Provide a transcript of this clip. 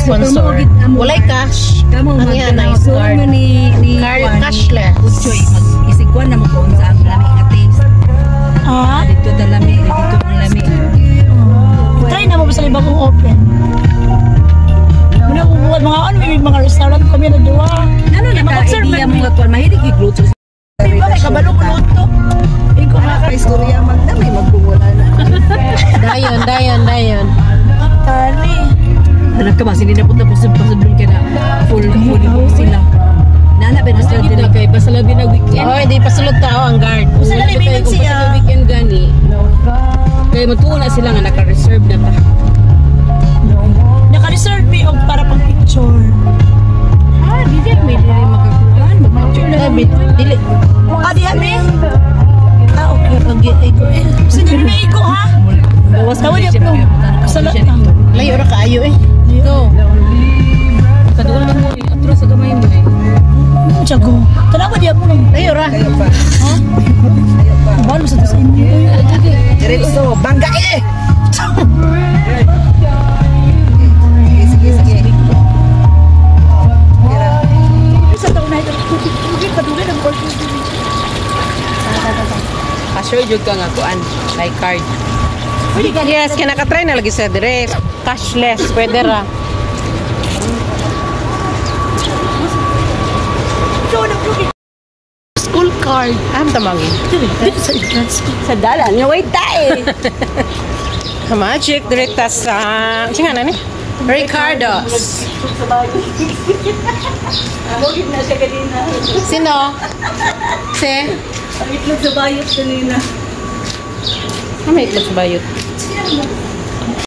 sponsor. Walay cash. Ang yan nice card. Card cashless. Uchoy mag-isiguan na mo kung sa ang lami nga taste. Dito na lami, dito ang lami. Try na mo ba sa libang kong open? Muna kubuhat mga may mga restaurant kami na duwa. Ano naka-idea mo nga kuwan? Mahilig i-gluto. Diba kay kabalo ko luto? Ikaw Naka-istorya magdamay magbumula na. Dayon. Tali. Anak ka ba, hindi na punta po sa doon ka na full sila. Nana, benasal din na kay pasalabi na weekend. Oh, hindi pasulod tao ang guard. Sa nalibinan siya. Kung weekend gani, kaya matuwa na sila nga naka-reserve na ta. Naka-reserve me og para pang picture. Dili may dili makakuan, mag-picture na. Dili. Diha me? Okay. Ego. Sige na ego ha? Bawas Tawad niya po. Salat na. Layo ra kaayo eh. Ito. Kaduol man mo, atras sa gamay mo eh. Tiyago. Tanawa diya po. Layo ra. Ha? Bawal mo sa tas inyo. Diretso, bangga eh! Sige. Sa taon na ito. Tubig, padugay ng ball. Pasyoy jud ka nga kuan, like card. Yes, kaya nakatry na lagi sa dire. Cashless, pwede ra. School card. Tamangin. Dito sa entrance. Sa dalan, nga wait tae! Magic direkta sa... Singa na ni? Ricardo's. Bogit na siya kanina. Sino? Si? Ang itlog sa bayot kanina. May itlog sa bayot.